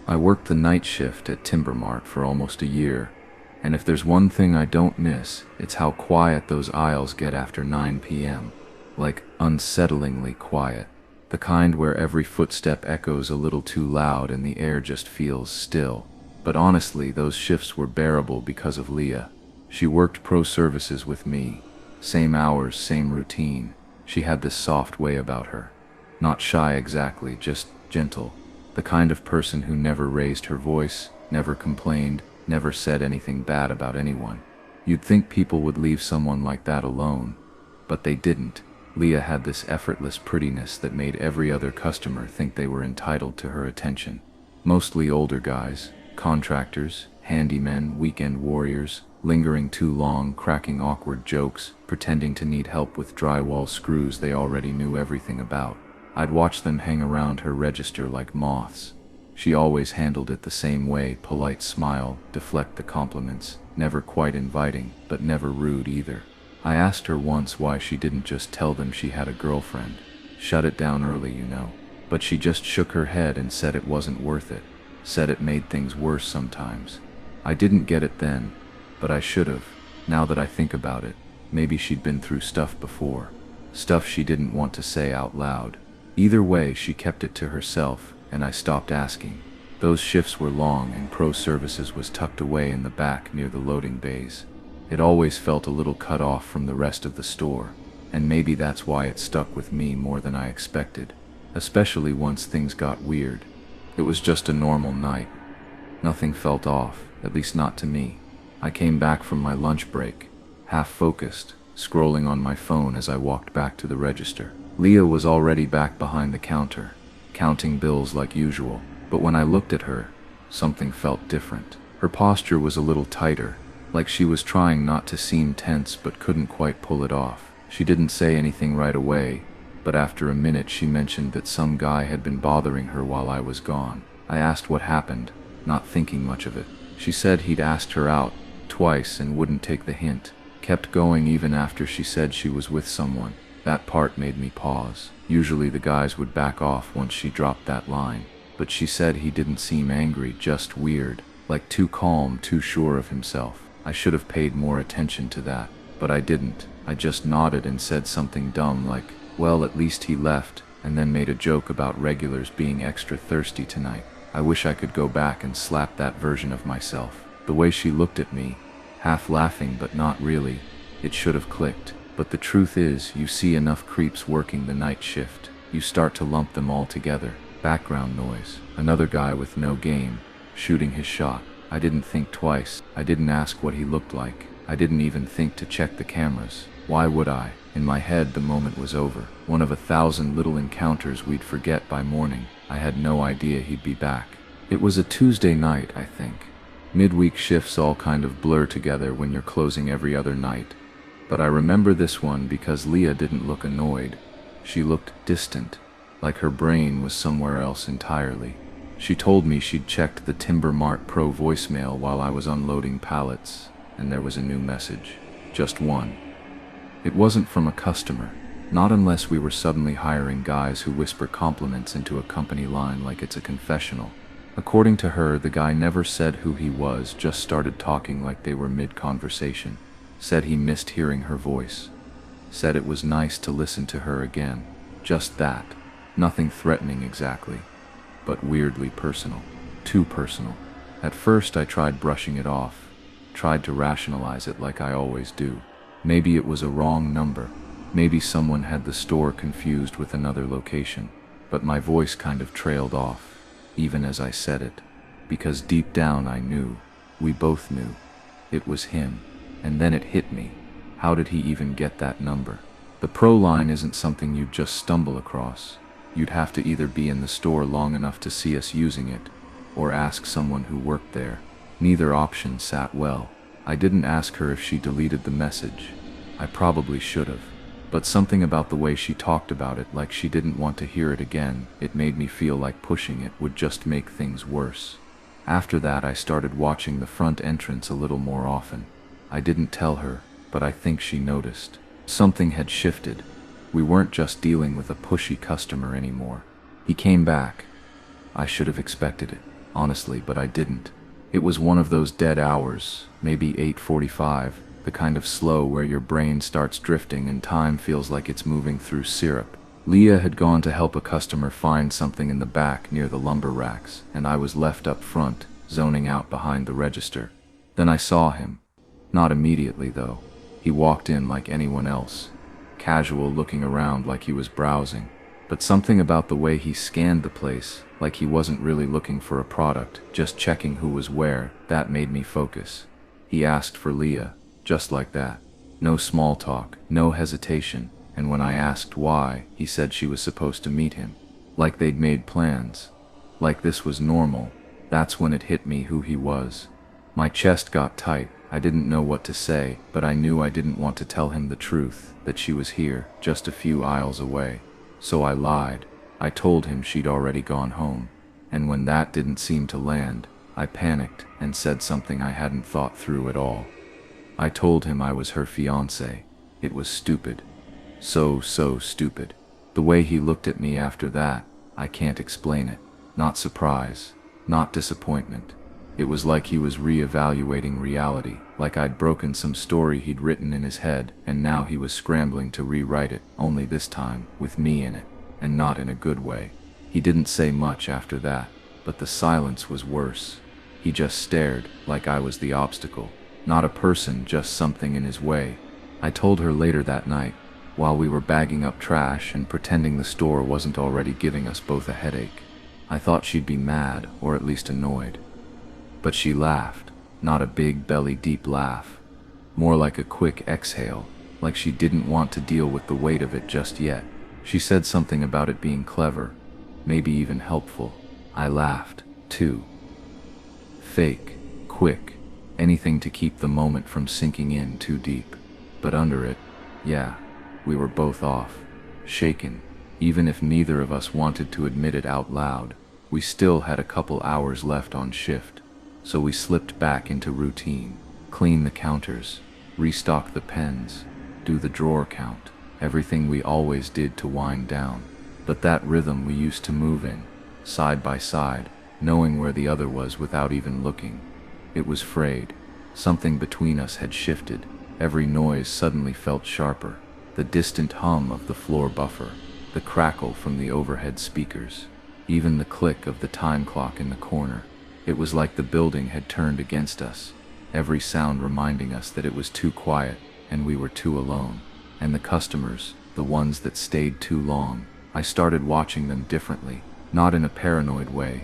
I worked the night shift at Timber Mart for almost a year, and if there's one thing I don't miss, it's how quiet those aisles get after 9 p.m. Like, unsettlingly quiet. The kind where every footstep echoes a little too loud and the air just feels still. But honestly, those shifts were bearable because of Leah. She worked pro services with me. Same hours, same routine. She had this soft way about her. Not shy exactly, just gentle. The kind of person who never raised her voice, never complained, never said anything bad about anyone. You'd think people would leave someone like that alone, but they didn't. Leah had this effortless prettiness that made every other customer think they were entitled to her attention. Mostly older guys, contractors, handymen, weekend warriors, lingering too long, cracking awkward jokes, pretending to need help with drywall screws they already knew everything about. I'd watch them hang around her register like moths. She always handled it the same way, polite smile, deflect the compliments, never quite inviting, but never rude either. I asked her once why she didn't just tell them she had a girlfriend. Shut it down early, you know. But she just shook her head and said it wasn't worth it. Said it made things worse sometimes. I didn't get it then, but I should have. Now that I think about it, maybe she'd been through stuff before. Stuff she didn't want to say out loud. Either way, she kept it to herself, and I stopped asking. Those shifts were long and pro services was tucked away in the back near the loading bays. It always felt a little cut off from the rest of the store, and maybe that's why it stuck with me more than I expected, especially once things got weird. It was just a normal night. Nothing felt off, at least not to me. I came back from my lunch break, half focused, scrolling on my phone as I walked back to the register. Leah was already back behind the counter, counting bills like usual, but when I looked at her, something felt different. Her posture was a little tighter, like she was trying not to seem tense but couldn't quite pull it off. She didn't say anything right away, but after a minute she mentioned that some guy had been bothering her while I was gone. I asked what happened, not thinking much of it. She said he'd asked her out twice and wouldn't take the hint. Kept going even after she said she was with someone. That part made me pause. Usually the guys would back off once she dropped that line, but she said he didn't seem angry, just weird, like too calm, too sure of himself. I should have paid more attention to that, but I didn't. I just nodded and said something dumb like, well, at least he left, and then made a joke about regulars being extra thirsty tonight. I wish I could go back and slap that version of myself. The way she looked at me, half laughing but not really, it should have clicked. But the truth is, you see enough creeps working the night shift, you start to lump them all together. Background noise, another guy with no game, shooting his shot. I didn't think twice. I didn't ask what he looked like. I didn't even think to check the cameras. Why would I? In my head, the moment was over. One of 1,000 little encounters we'd forget by morning. I had no idea he'd be back. It was a Tuesday night, I think. Midweek shifts all kind of blur together when you're closing every other night. But I remember this one because Leah didn't look annoyed. She looked distant, like her brain was somewhere else entirely. She told me she'd checked the Timber Mart Pro voicemail while I was unloading pallets, and there was a new message. Just one. It wasn't from a customer, not unless we were suddenly hiring guys who whisper compliments into a company line like it's a confessional. According to her, the guy never said who he was, just started talking like they were mid-conversation. Said he missed hearing her voice. Said it was nice to listen to her again. Just that. Nothing threatening exactly, but weirdly personal. Too personal. At first I tried brushing it off, tried to rationalize it like I always do. Maybe it was a wrong number. Maybe someone had the store confused with another location. But my voice kind of trailed off, even as I said it, because deep down I knew, we both knew, it was him. And then it hit me. How did he even get that number? The pro line isn't something you'd just stumble across. You'd have to either be in the store long enough to see us using it, or ask someone who worked there. Neither option sat well. I didn't ask her if she deleted the message. I probably should have. But something about the way she talked about it, like she didn't want to hear it again, it made me feel like pushing it would just make things worse. After that, I started watching the front entrance a little more often. I didn't tell her, but I think she noticed. Something had shifted. We weren't just dealing with a pushy customer anymore. He came back. I should have expected it. honestly, but I didn't. It was one of those dead hours, maybe 8:45, the kind of slow where your brain starts drifting and time feels like it's moving through syrup. Leah had gone to help a customer find something in the back near the lumber racks, and I was left up front, zoning out behind the register. Then I saw him. Not immediately, though. He walked in like anyone else, casual, looking around like he was browsing. But something about the way he scanned the place, like he wasn't really looking for a product, just checking who was where, that made me focus. He asked for Leah, just like that. No small talk, no hesitation, and when I asked why, he said she was supposed to meet him. Like they'd made plans. Like this was normal. That's when it hit me who he was. My chest got tight. I didn't know what to say, but I knew I didn't want to tell him the truth, that she was here, just a few aisles away. So I lied. I told him she'd already gone home. And when that didn't seem to land, I panicked and said something I hadn't thought through at all. I told him I was her fiancé. It was stupid. So stupid. The way he looked at me after that, I can't explain it. Not surprise, not disappointment. It was like he was re-evaluating reality, like I'd broken some story he'd written in his head, and now he was scrambling to rewrite it, only this time with me in it, and not in a good way. He didn't say much after that, but the silence was worse. He just stared, like I was the obstacle. Not a person, just something in his way. I told her later that night, while we were bagging up trash and pretending the store wasn't already giving us both a headache. I thought she'd be mad, or at least annoyed. But she laughed, not a big belly deep laugh. More like a quick exhale, like she didn't want to deal with the weight of it just yet. She said something about it being clever, maybe even helpful. I laughed, too. Fake, quick, anything to keep the moment from sinking in too deep. But under it, yeah, we were both off, shaken. Even if neither of us wanted to admit it out loud, we still had a couple hours left on shift. So we slipped back into routine, clean the counters, restock the pens, do the drawer count, everything we always did to wind down. But that rhythm we used to move in, side by side, knowing where the other was without even looking, it was frayed. Something between us had shifted. Every noise suddenly felt sharper. The distant hum of the floor buffer, the crackle from the overhead speakers, even the click of the time clock in the corner. It was like the building had turned against us, every sound reminding us that it was too quiet and we were too alone. And the customers, the ones that stayed too long, I started watching them differently, not in a paranoid way,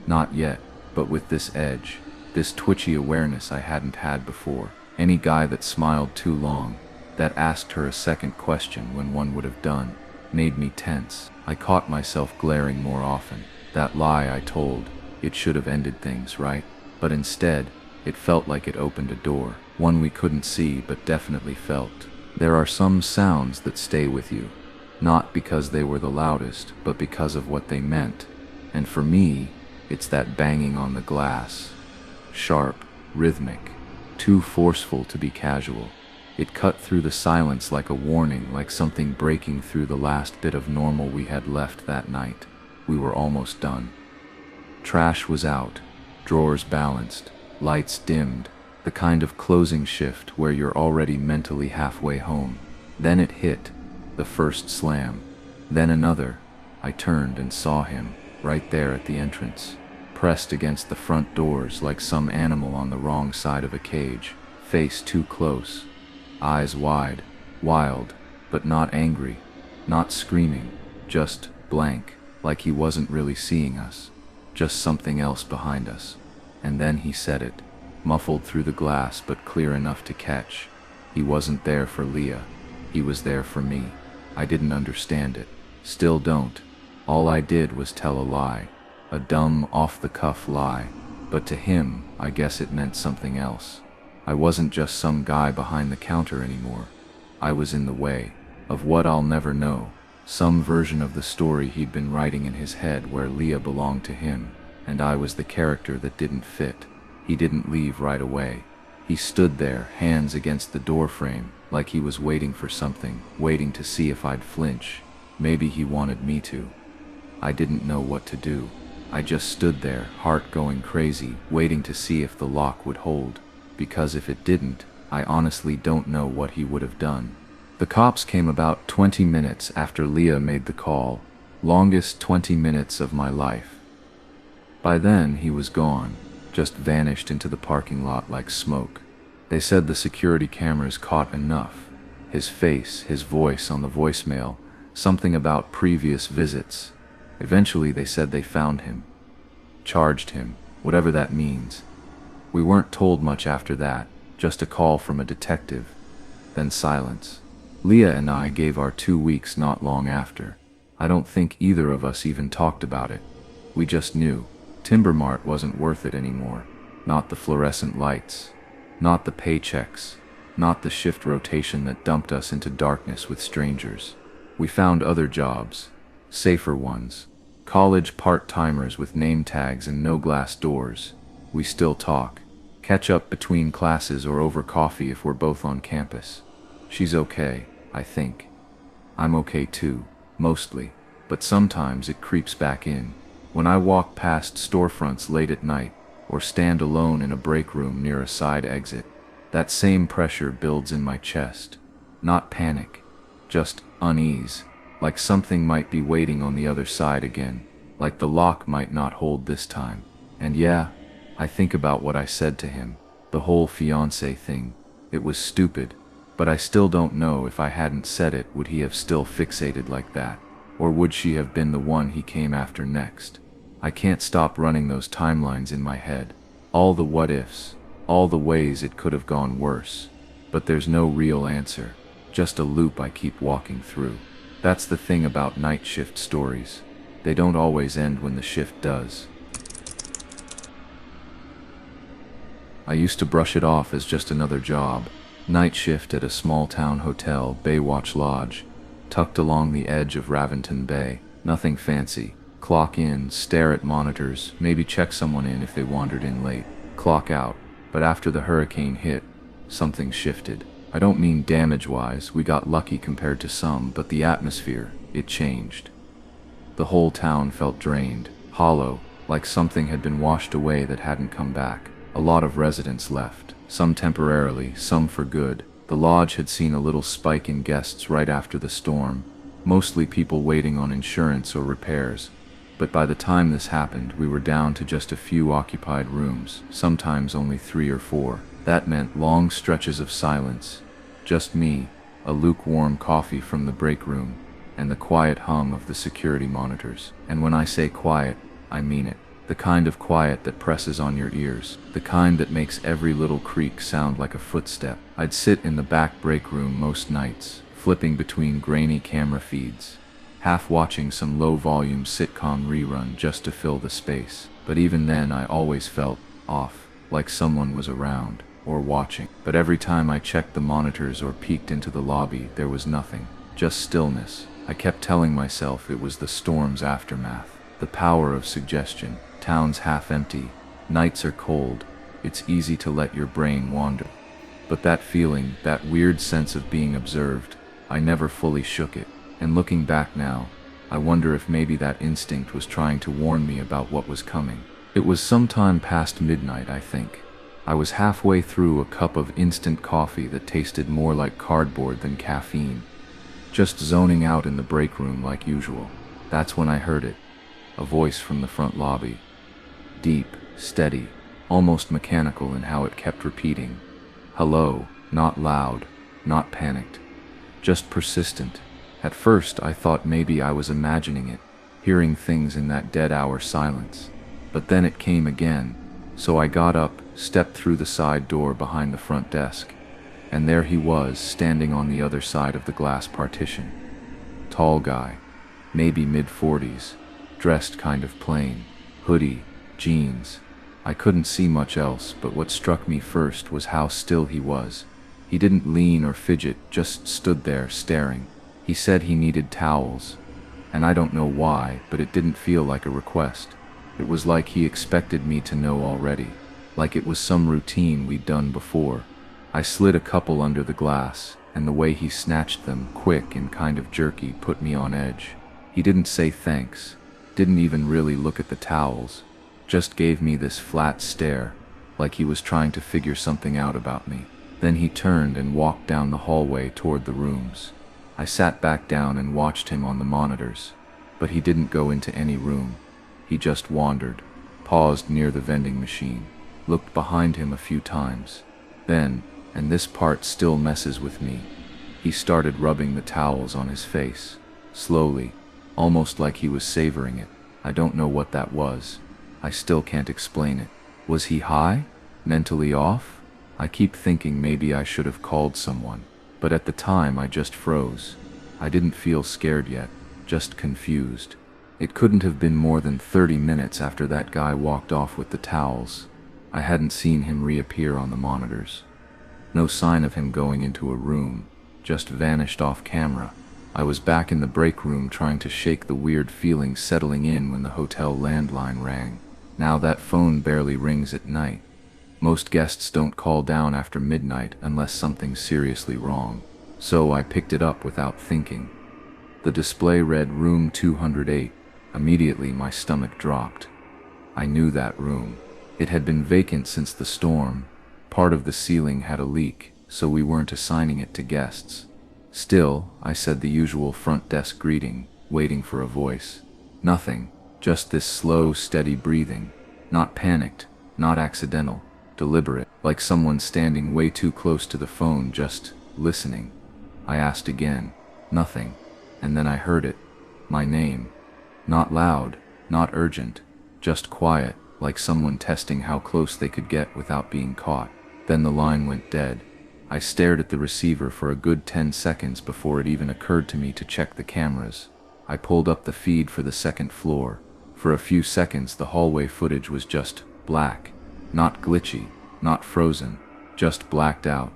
not yet, but with this edge, this twitchy awareness I hadn't had before. Any guy that smiled too long, that asked her a second question when one would have done, made me tense. I caught myself glaring more often. That lie I told, it should have ended things, right? But instead, it felt like it opened a door, one we couldn't see but definitely felt. There are some sounds that stay with you, not because they were the loudest, but because of what they meant. And for me, it's that banging on the glass. Sharp, rhythmic, too forceful to be casual. It cut through the silence like a warning, like something breaking through the last bit of normal we had left that night. We were almost done. Trash was out, drawers balanced, lights dimmed, the kind of closing shift where you're already mentally halfway home. Then it hit, the first slam, then another. I turned and saw him, right there at the entrance, pressed against the front doors like some animal on the wrong side of a cage, face too close, eyes wide, wild, but not angry, not screaming, just blank, like he wasn't really seeing us, just something else behind us. And then he said it, muffled through the glass but clear enough to catch. He wasn't there for Leah, he was there for me. I didn't understand it, still don't. All I did was tell a lie, a dumb, off-the-cuff lie, but to him, I guess it meant something else. I wasn't just some guy behind the counter anymore. I was in the way of what I'll never know, some version of the story he'd been writing in his head where Leah belonged to him, and I was the character that didn't fit. He didn't leave right away. He stood there, hands against the doorframe, like he was waiting for something, waiting to see if I'd flinch. Maybe he wanted me to. I didn't know what to do. I just stood there, heart going crazy, waiting to see if the lock would hold, because if it didn't, I honestly don't know what he would have done. The cops came about 20 minutes after Leah made the call, longest 20 minutes of my life. By then, he was gone, just vanished into the parking lot like smoke. They said the security cameras caught enough. His face, his voice on the voicemail, something about previous visits. Eventually they said they found him. Charged him, whatever that means. We weren't told much after that, just a call from a detective. Then silence. Leah and I gave our 2 weeks not long after. I don't think either of us even talked about it. We just knew. Timber Mart wasn't worth it anymore. Not the fluorescent lights. Not the paychecks. Not the shift rotation that dumped us into darkness with strangers. We found other jobs. Safer ones. College part-timers with name tags and no glass doors. We still talk. Catch up between classes or over coffee if we're both on campus. She's okay, I think. I'm okay too, mostly. But sometimes it creeps back in. When I walk past storefronts late at night, or stand alone in a break room near a side exit, that same pressure builds in my chest. Not panic, just unease, like something might be waiting on the other side again, like the lock might not hold this time. And yeah, I think about what I said to him, the whole fiancé thing. It was stupid, but I still don't know if I hadn't said it, would he have still fixated like that? Or would she have been the one he came after next? I can't stop running those timelines in my head. All the what-ifs, all the ways it could have gone worse. But there's no real answer, just a loop I keep walking through. That's the thing about night shift stories. They don't always end when the shift does. I used to brush it off as just another job. Night shift at a small-town hotel, Baywatch Lodge, tucked along the edge of Raventon Bay. Nothing fancy. Clock in, stare at monitors, maybe check someone in if they wandered in late. Clock out. But after the hurricane hit, something shifted. I don't mean damage-wise, we got lucky compared to some, but the atmosphere, it changed. The whole town felt drained, hollow, like something had been washed away that hadn't come back. A lot of residents left, some temporarily, some for good. The lodge had seen a little spike in guests right after the storm, mostly people waiting on insurance or repairs. But by the time this happened, we were down to just a few occupied rooms, sometimes only 3 or 4. That meant long stretches of silence. Just me, a lukewarm coffee from the break room, and the quiet hum of the security monitors. And when I say quiet, I mean it. The kind of quiet that presses on your ears. The kind that makes every little creak sound like a footstep. I'd sit in the back break room most nights, flipping between grainy camera feeds, half watching some low-volume sitcom rerun just to fill the space. But even then I always felt off, like someone was around, or watching. But every time I checked the monitors or peeked into the lobby, there was nothing, just stillness. I kept telling myself it was the storm's aftermath, the power of suggestion. Town's half empty, nights are cold, it's easy to let your brain wander. But that feeling, that weird sense of being observed, I never fully shook it. And looking back now, I wonder if maybe that instinct was trying to warn me about what was coming. It was sometime past midnight, I think. I was halfway through a cup of instant coffee that tasted more like cardboard than caffeine, just zoning out in the break room like usual. That's when I heard it, a voice from the front lobby. Deep, steady, almost mechanical in how it kept repeating. Hello, not loud, not panicked, just persistent. At first, I thought maybe I was imagining it, hearing things in that dead-hour silence. But then it came again, so I got up, stepped through the side door behind the front desk, and there he was, standing on the other side of the glass partition. Tall guy, maybe mid-40s, dressed kind of plain, hoodie, jeans. I couldn't see much else, but what struck me first was how still he was. He didn't lean or fidget, just stood there, staring. He said he needed towels, and I don't know why, but it didn't feel like a request. It was like he expected me to know already, like it was some routine we'd done before. I slid a couple under the glass, and the way he snatched them, quick and kind of jerky, put me on edge. He didn't say thanks. Didn't even really look at the towels, just gave me this flat stare, like he was trying to figure something out about me. Then he turned and walked down the hallway toward the rooms. I sat back down and watched him on the monitors, but he didn't go into any room. He just wandered, paused near the vending machine, looked behind him a few times. Then, and this part still messes with me, he started rubbing the towels on his face, slowly, almost like he was savoring it. I don't know what that was. I still can't explain it. Was he high? Mentally off? I keep thinking maybe I should have called someone, but at the time I just froze. I didn't feel scared yet, just confused. It couldn't have been more than 30 minutes after that guy walked off with the towels. I hadn't seen him reappear on the monitors. No sign of him going into a room, just vanished off camera. I was back in the break room trying to shake the weird feeling settling in when the hotel landline rang. Now that phone barely rings at night. Most guests don't call down after midnight unless something's seriously wrong. So I picked it up without thinking. The display read room 208. Immediately my stomach dropped. I knew that room. It had been vacant since the storm. Part of the ceiling had a leak, so we weren't assigning it to guests. Still, I said the usual front desk greeting, waiting for a voice. Nothing, just this slow, steady breathing. Not panicked, not accidental, deliberate, like someone standing way too close to the phone just listening. I asked again. Nothing. And then I heard it. My name. Not loud, not urgent, just quiet, like someone testing how close they could get without being caught. Then the line went dead. I stared at the receiver for a good 10 seconds before it even occurred to me to check the cameras. I pulled up the feed for the second floor. For a few seconds the hallway footage was just black. Not glitchy, not frozen, just blacked out.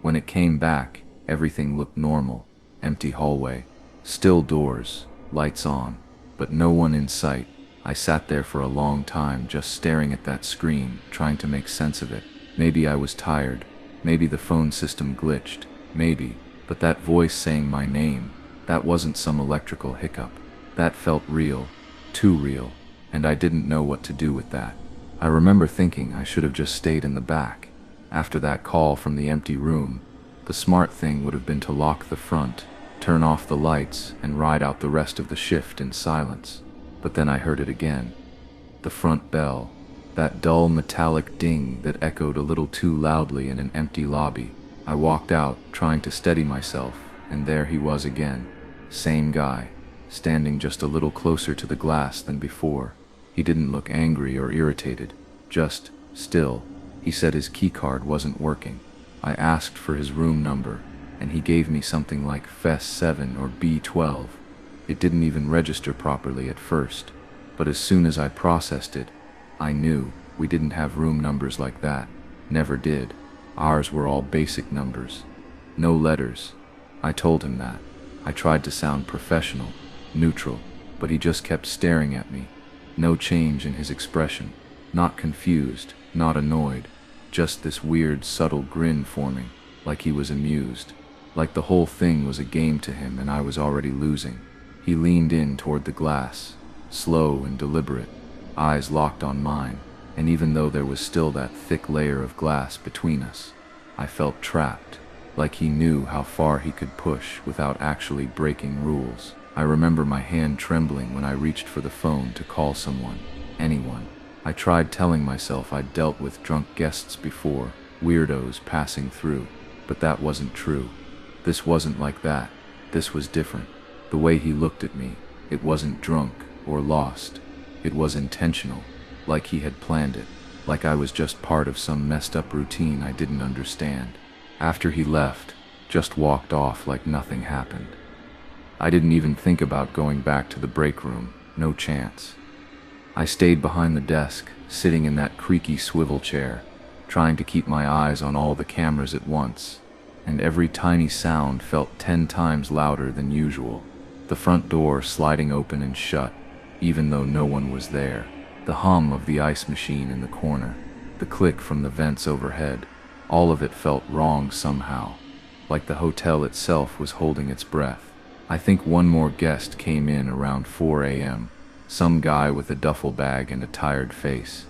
When it came back, everything looked normal. Empty hallway, still doors, lights on, but no one in sight. I sat there for a long time just staring at that screen, trying to make sense of it. Maybe I was tired. Maybe the phone system glitched. Maybe. But that voice saying my name, that wasn't some electrical hiccup. That felt real. Too real. And I didn't know what to do with that. I remember thinking I should have just stayed in the back. After that call from the empty room, the smart thing would have been to lock the front, turn off the lights, and ride out the rest of the shift in silence. But then I heard it again. The front bell. That dull metallic ding that echoed a little too loudly in an empty lobby. I walked out, trying to steady myself, and there he was again. Same guy, standing just a little closer to the glass than before. He didn't look angry or irritated, just still. He said his keycard wasn't working. I asked for his room number, and he gave me something like FES 7 or B12. It didn't even register properly at first, but as soon as I processed it, I knew we didn't have room numbers like that. Never did. Ours were all basic numbers. No letters. I told him that. I tried to sound professional, neutral, but he just kept staring at me. No change in his expression. Not confused, not annoyed. Just this weird, subtle grin forming, like he was amused. Like the whole thing was a game to him and I was already losing. He leaned in toward the glass, slow and deliberate, eyes locked on mine, and even though there was still that thick layer of glass between us, I felt trapped, like he knew how far he could push without actually breaking rules. I remember my hand trembling when I reached for the phone to call someone, anyone. I tried telling myself I'd dealt with drunk guests before, weirdos passing through, but that wasn't true. This wasn't like that. This was different. The way he looked at me, it wasn't drunk or lost. It was intentional, like he had planned it, like I was just part of some messed up routine I didn't understand. After he left, just walked off like nothing happened. I didn't even think about going back to the break room, no chance. I stayed behind the desk, sitting in that creaky swivel chair, trying to keep my eyes on all the cameras at once, and every tiny sound felt 10 times louder than usual. The front door sliding open and shut, even though no one was there. The hum of the ice machine in the corner, the click from the vents overhead, all of it felt wrong somehow, like the hotel itself was holding its breath. I think one more guest came in around 4 a.m., Some guy with a duffel bag and a tired face.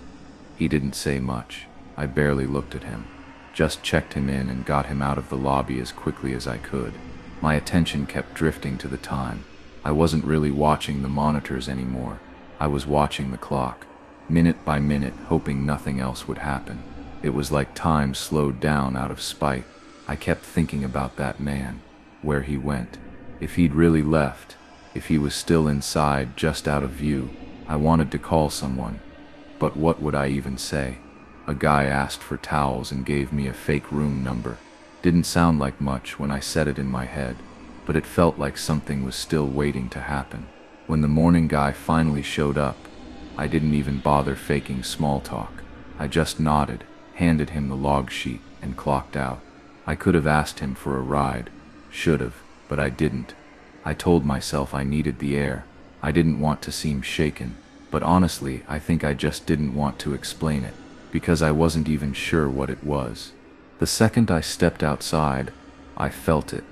He didn't say much. I barely looked at him. Just checked him in and got him out of the lobby as quickly as I could. My attention kept drifting to the time. I wasn't really watching the monitors anymore. I was watching the clock, minute by minute, hoping nothing else would happen. It was like time slowed down out of spite. I kept thinking about that man, where he went. If he'd really left, if he was still inside, just out of view. I wanted to call someone, but what would I even say? A guy asked for towels and gave me a fake room number. Didn't sound like much when I said it in my head, but it felt like something was still waiting to happen. When the morning guy finally showed up, I didn't even bother faking small talk. I just nodded, handed him the log sheet, and clocked out. I could have asked him for a ride. Should have, but I didn't. I told myself I needed the air. I didn't want to seem shaken, but honestly, I think I just didn't want to explain it, because I wasn't even sure what it was. The second I stepped outside, I felt it.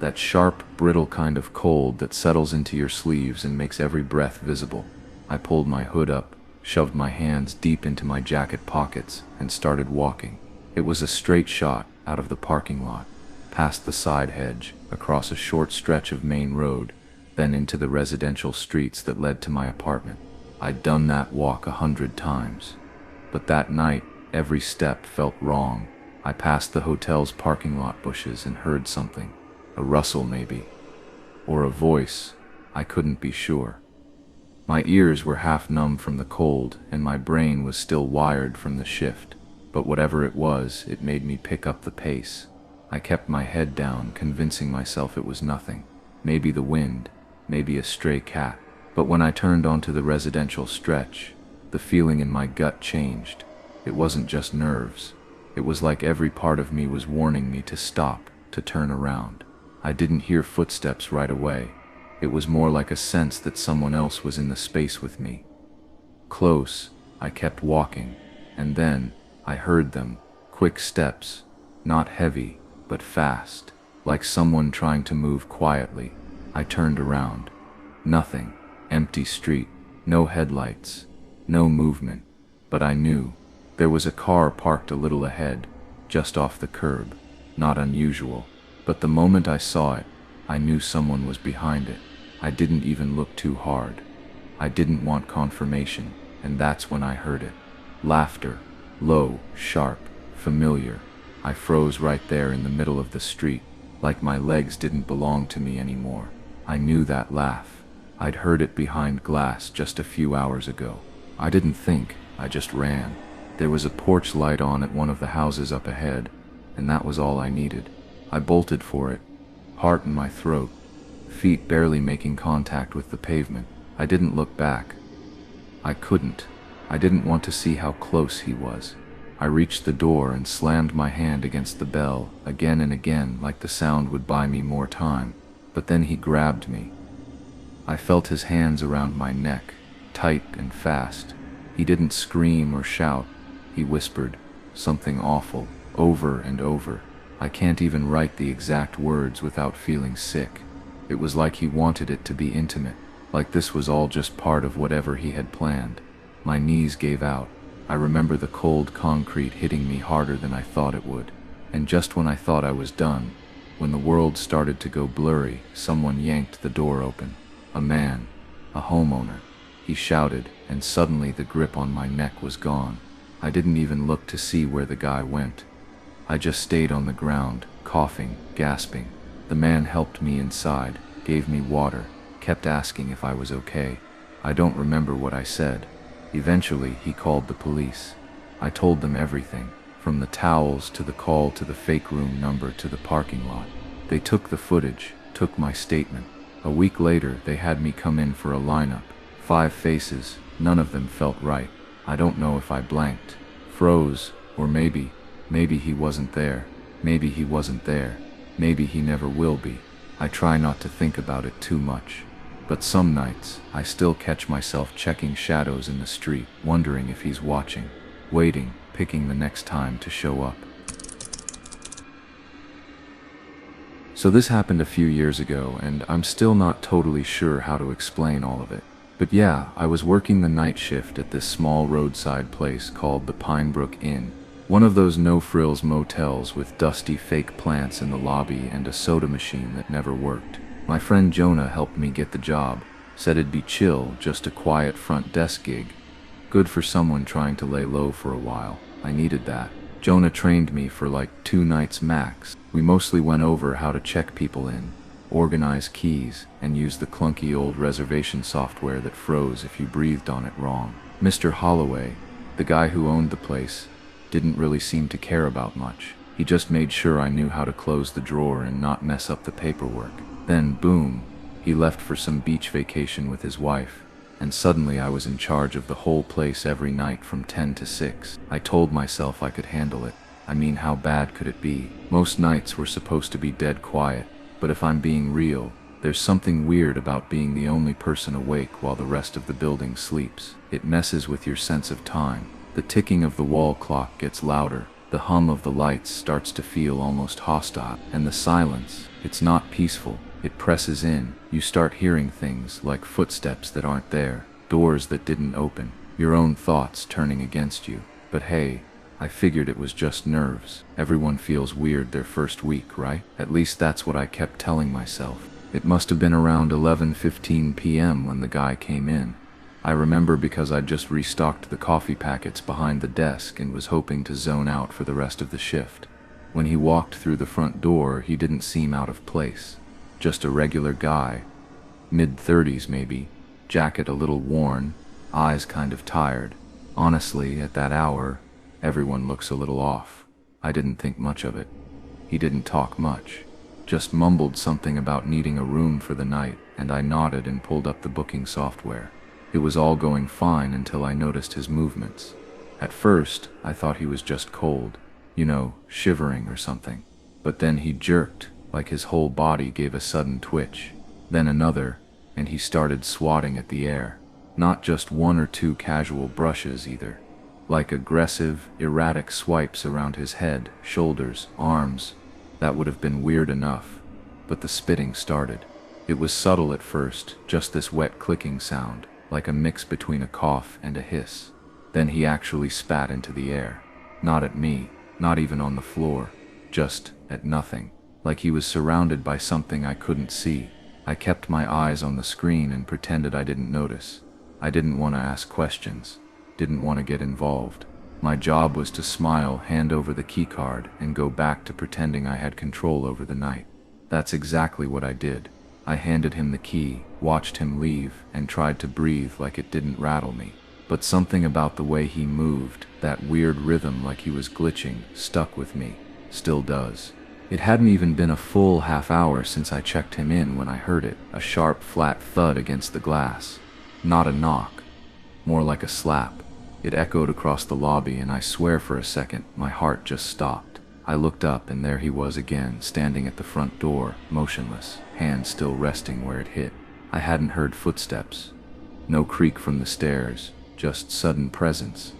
That sharp, brittle kind of cold that settles into your sleeves and makes every breath visible. I pulled my hood up, shoved my hands deep into my jacket pockets, and started walking. It was a straight shot out of the parking lot, past the side hedge, across a short stretch of main road, then into the residential streets that led to my apartment. I'd done that walk 100 times. But that night, every step felt wrong. I passed the hotel's parking lot bushes and heard something. A rustle maybe. Or a voice. I couldn't be sure. My ears were half numb from the cold, and my brain was still wired from the shift. But whatever it was, it made me pick up the pace. I kept my head down, convincing myself it was nothing. Maybe the wind, maybe a stray cat. But when I turned onto the residential stretch, the feeling in my gut changed. It wasn't just nerves. It was like every part of me was warning me to stop, to turn around. I didn't hear footsteps right away. It was more like a sense that someone else was in the space with me. Close, I kept walking, and then I heard them, quick steps, not heavy, but fast, like someone trying to move quietly. I turned around. Nothing. Empty street. No headlights. No movement. But I knew. There was a car parked a little ahead, just off the curb. Not unusual. But the moment I saw it, I knew someone was behind it. I didn't even look too hard. I didn't want confirmation, and that's when I heard it. Laughter. Low, sharp, familiar. I froze right there in the middle of the street, like my legs didn't belong to me anymore. I knew that laugh. I'd heard it behind glass just a few hours ago. I didn't think, I just ran. There was a porch light on at one of the houses up ahead, and that was all I needed. I bolted for it, heart in my throat, feet barely making contact with the pavement. I didn't look back. I couldn't. I didn't want to see how close he was. I reached the door and slammed my hand against the bell again and again, like the sound would buy me more time. But then he grabbed me. I felt his hands around my neck, tight and fast. He didn't scream or shout. He whispered something awful over and over. I can't even write the exact words without feeling sick. It was like he wanted it to be intimate, like this was all just part of whatever he had planned. My knees gave out. I remember the cold concrete hitting me harder than I thought it would. And just when I thought I was done, when the world started to go blurry, someone yanked the door open. A man, a homeowner. He shouted, and suddenly the grip on my neck was gone. I didn't even look to see where the guy went. I just stayed on the ground, coughing, gasping. The man helped me inside, gave me water, kept asking if I was okay. I don't remember what I said. Eventually, he called the police. I told them everything, from the towels to the call to the fake room number to the parking lot. They took the footage, took my statement. A week later, they had me come in for a lineup. 5 faces, none of them felt right. I don't know if I blanked, froze, or maybe he wasn't there. Maybe he wasn't there. Maybe he never will be. I try not to think about it too much. But some nights, I still catch myself checking shadows in the street, wondering if he's watching, waiting, picking the next time to show up. So this happened a few years ago, and I'm still not totally sure how to explain all of it. But yeah, I was working the night shift at this small roadside place called the Pinebrook Inn. One of those no-frills motels with dusty fake plants in the lobby and a soda machine that never worked. My friend Jonah helped me get the job, said it'd be chill, just a quiet front desk gig. Good for someone trying to lay low for a while. I needed that. Jonah trained me for like 2 nights max. We mostly went over how to check people in, organize keys, and use the clunky old reservation software that froze if you breathed on it wrong. Mr. Holloway, the guy who owned the place, didn't really seem to care about much. He just made sure I knew how to close the drawer and not mess up the paperwork. Then, boom, he left for some beach vacation with his wife, and suddenly I was in charge of the whole place every night from 10 to 6. I told myself I could handle it. I mean, how bad could it be? Most nights were supposed to be dead quiet, but if I'm being real, there's something weird about being the only person awake while the rest of the building sleeps. It messes with your sense of time. The ticking of the wall clock gets louder, the hum of the lights starts to feel almost hostile, and the silence, it's not peaceful, it presses in. You start hearing things like footsteps that aren't there, doors that didn't open, your own thoughts turning against you. But hey, I figured it was just nerves. Everyone feels weird their first week, right? At least that's what I kept telling myself. It must have been around 11:15 p.m. when the guy came in. I remember because I'd just restocked the coffee packets behind the desk and was hoping to zone out for the rest of the shift. When he walked through the front door, he didn't seem out of place. Just a regular guy, mid-30s maybe, jacket a little worn, eyes kind of tired. Honestly, at that hour, everyone looks a little off. I didn't think much of it. He didn't talk much, just mumbled something about needing a room for the night, and I nodded and pulled up the booking software. It was all going fine until I noticed his movements. At first, I thought he was just cold, shivering or something. But then he jerked, like his whole body gave a sudden twitch. Then another, and he started swatting at the air. Not just 1 or 2 casual brushes either. Like aggressive, erratic swipes around his head, shoulders, arms. That would have been weird enough. But the spitting started. It was subtle at first, just this wet clicking sound, like a mix between a cough and a hiss. Then he actually spat into the air. Not at me, not even on the floor, just at nothing, like he was surrounded by something I couldn't see. I kept my eyes on the screen and pretended I didn't notice. I didn't want to ask questions, didn't want to get involved. My job was to smile, hand over the key card, and go back to pretending I had control over the night. That's exactly what I did. I handed him the key, watched him leave, and tried to breathe like it didn't rattle me. But something about the way he moved, that weird rhythm like he was glitching, stuck with me. Still does. It hadn't even been a full half hour since I checked him in when I heard it, a sharp, flat thud against the glass. Not a knock, more like a slap. It echoed across the lobby, and I swear for a second, my heart just stopped. I looked up, and there he was again, standing at the front door, motionless, hand still resting where it hit. I hadn't heard footsteps. No creak from the stairs, just sudden presence.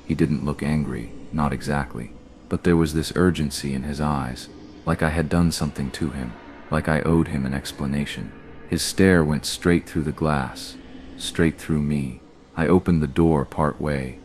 He didn't look angry, not exactly, but there was this urgency in his eyes, like I had done something to him, like I owed him an explanation. His stare went straight through the glass, straight through me. I opened the door part way,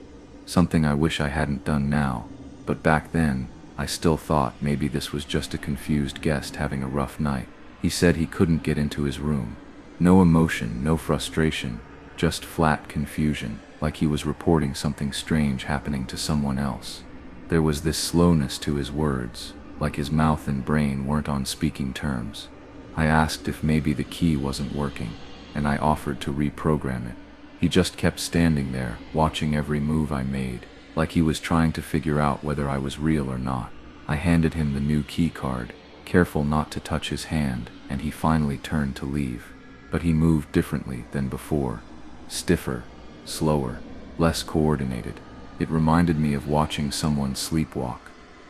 something I wish I hadn't done now, but back then, I still thought maybe this was just a confused guest having a rough night. He said he couldn't get into his room. No emotion, no frustration, just flat confusion, like he was reporting something strange happening to someone else. There was this slowness to his words, like his mouth and brain weren't on speaking terms. I asked if maybe the key wasn't working, and I offered to reprogram it. He just kept standing there, watching every move I made, like he was trying to figure out whether I was real or not. I handed him the new key card, careful not to touch his hand, and he finally turned to leave. But he moved differently than before. Stiffer, slower, less coordinated. It reminded me of watching someone sleepwalk,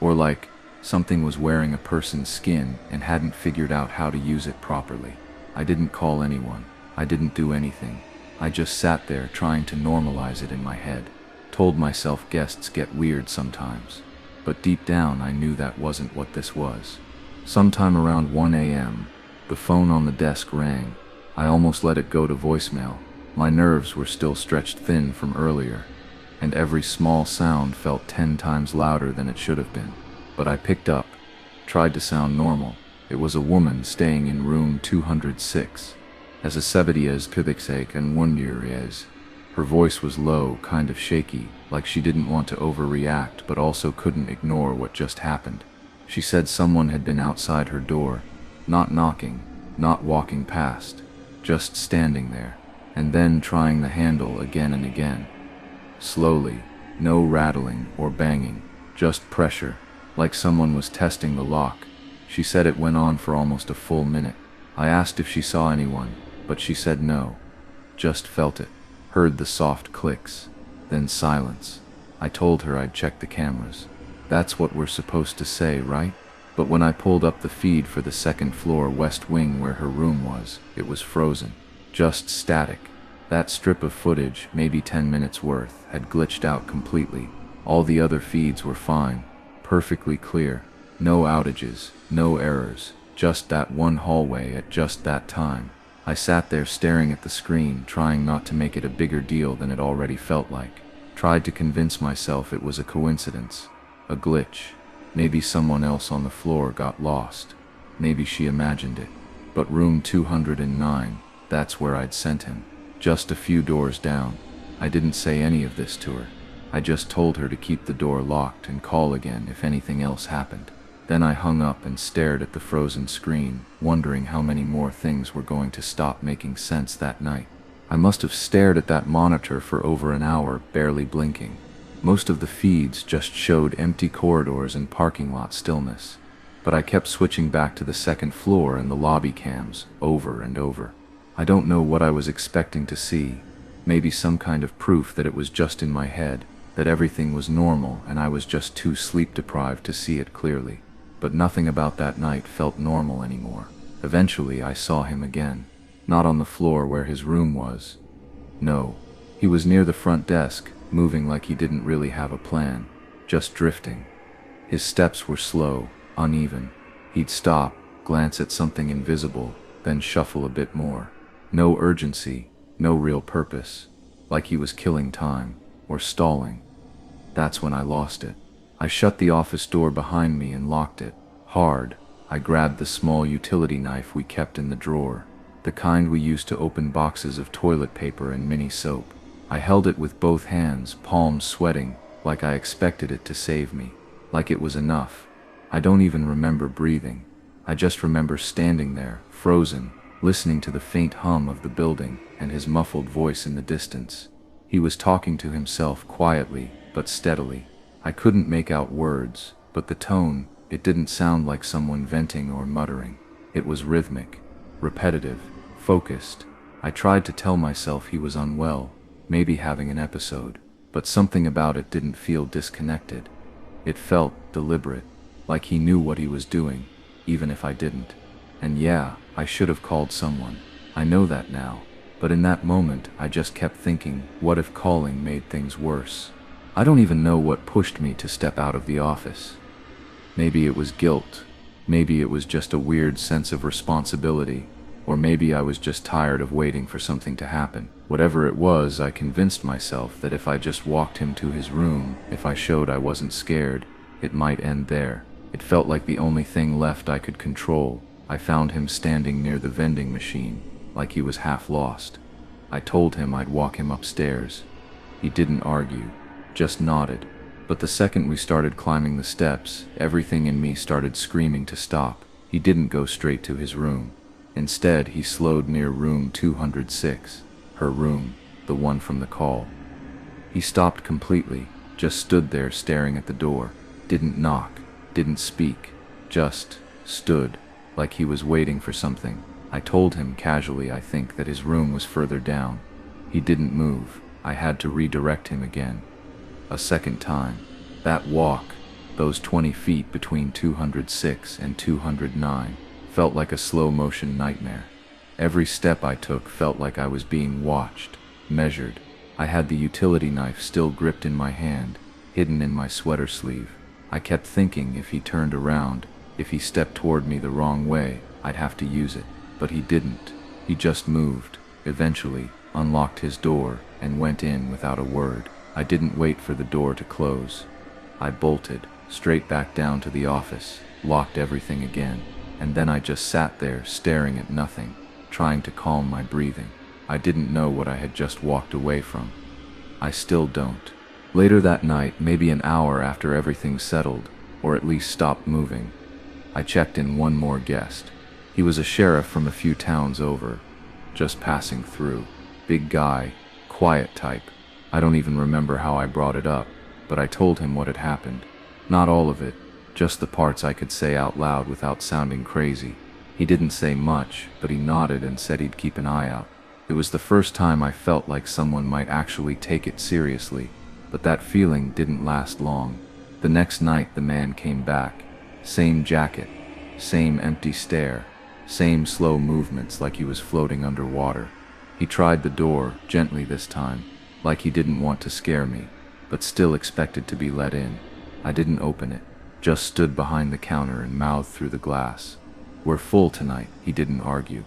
or like something was wearing a person's skin and hadn't figured out how to use it properly. I didn't call anyone. I didn't do anything. I just sat there trying to normalize it in my head. Told myself guests get weird sometimes, but deep down I knew that wasn't what this was. Sometime around 1 a.m., the phone on the desk rang. I almost let it go to voicemail, My nerves were still stretched thin from earlier, and every small sound felt 10 times louder than it should have been. But I picked up, tried to sound normal. It was a woman staying in room 206. As a sebedies pibixake and wonduriez. Her voice was low, kind of shaky, like she didn't want to overreact but also couldn't ignore what just happened. She said someone had been outside her door, not knocking, not walking past, just standing there, and then trying the handle again and again. Slowly, no rattling or banging, just pressure, like someone was testing the lock. She said it went on for almost a full minute. I asked if she saw anyone, but she said no. Just felt it. Heard the soft clicks, then silence. I told her I'd check the cameras. That's what we're supposed to say, right? But when I pulled up the feed for the second floor west wing where her room was, it was frozen. Just static. That strip of footage, maybe 10 minutes worth, had glitched out completely. All the other feeds were fine, perfectly clear. No outages, no errors, just that one hallway at just that time. I sat there staring at the screen, trying not to make it a bigger deal than it already felt like. Tried to convince myself it was a coincidence, a glitch. Maybe someone else on the floor got lost. Maybe she imagined it. But room 209, that's where I'd sent him. Just a few doors down. I didn't say any of this to her. I just told her to keep the door locked and call again if anything else happened. Then I hung up and stared at the frozen screen, wondering how many more things were going to stop making sense that night. I must have stared at that monitor for over an hour, barely blinking. Most of the feeds just showed empty corridors and parking lot stillness. But I kept switching back to the second floor and the lobby cams, over and over. I don't know what I was expecting to see. Maybe some kind of proof that it was just in my head, that everything was normal and I was just too sleep-deprived to see it clearly. But nothing about that night felt normal anymore. Eventually, I saw him again. Not on the floor where his room was. No, he was near the front desk, moving like he didn't really have a plan, just drifting. His steps were slow, uneven. He'd stop, glance at something invisible, then shuffle a bit more. No urgency, no real purpose, like he was killing time, or stalling. That's when I lost it. I shut the office door behind me and locked it. Hard. I grabbed the small utility knife we kept in the drawer, the kind we used to open boxes of toilet paper and mini soap. I held it with both hands, palms sweating, like I expected it to save me, like it was enough. I don't even remember breathing. I just remember standing there, frozen, listening to the faint hum of the building and his muffled voice in the distance. He was talking to himself quietly, but steadily. I couldn't make out words, but the tone, it didn't sound like someone venting or muttering. It was rhythmic, repetitive, focused. I tried to tell myself he was unwell, maybe having an episode, but something about it didn't feel disconnected. It felt deliberate, like he knew what he was doing, even if I didn't. And yeah, I should have called someone. I know that now, but in that moment I just kept thinking, what if calling made things worse? I don't even know what pushed me to step out of the office. Maybe it was guilt. Maybe it was just a weird sense of responsibility. Or maybe I was just tired of waiting for something to happen. Whatever it was, I convinced myself that if I just walked him to his room, if I showed I wasn't scared, it might end there. It felt like the only thing left I could control. I found him standing near the vending machine, like he was half lost. I told him I'd walk him upstairs. He didn't argue, just nodded. But the second we started climbing the steps, everything in me started screaming to stop. He didn't go straight to his room. Instead, he slowed near room 206, her room, the one from the call. He stopped completely, just stood there staring at the door, didn't knock, didn't speak, just stood, like he was waiting for something. I told him casually, I think, that his room was further down. He didn't move. I had to redirect him again. A second time. That walk, those 20 feet between 206 and 209, felt like a slow-motion nightmare. Every step I took felt like I was being watched, measured. I had the utility knife still gripped in my hand, hidden in my sweater sleeve. I kept thinking if he turned around, if he stepped toward me the wrong way, I'd have to use it. But he didn't. He just moved. Eventually, unlocked his door, and went in without a word. I didn't wait for the door to close. I bolted straight back down to the office, locked everything again, and then I just sat there staring at nothing, trying to calm my breathing. I didn't know what I had just walked away from. I still don't. Later that night, maybe an hour after everything settled, or at least stopped moving, I checked in one more guest. He was a sheriff from a few towns over, just passing through. Big guy, quiet type. I don't even remember how I brought it up, but I told him what had happened. Not all of it, just the parts I could say out loud without sounding crazy. He didn't say much, but he nodded and said he'd keep an eye out. It was the first time I felt like someone might actually take it seriously, but that feeling didn't last long. The next night the man came back. Same jacket, same empty stare, same slow movements like he was floating underwater. He tried the door, gently this time, like he didn't want to scare me, but still expected to be let in. I didn't open it, just stood behind the counter and mouthed through the glass. "We're full tonight," he didn't argue.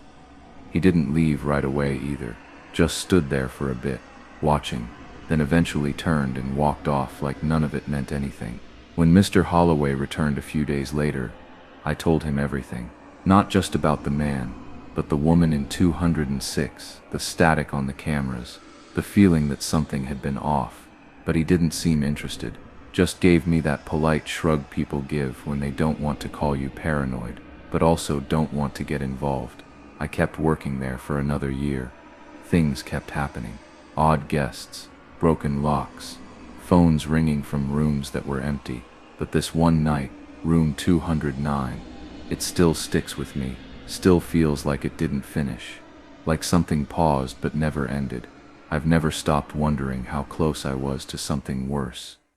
He didn't leave right away either, just stood there for a bit, watching, then eventually turned and walked off like none of it meant anything. When Mr. Holloway returned a few days later, I told him everything. Not just about the man, but the woman in 206, the static on the cameras, the feeling that something had been off. But he didn't seem interested, just gave me that polite shrug people give when they don't want to call you paranoid, but also don't want to get involved. I kept working there for another year. Things kept happening. Odd guests, broken locks, phones ringing from rooms that were empty. But this one night, room 209, it still sticks with me, still feels like it didn't finish. Like something paused but never ended. I've never stopped wondering how close I was to something worse.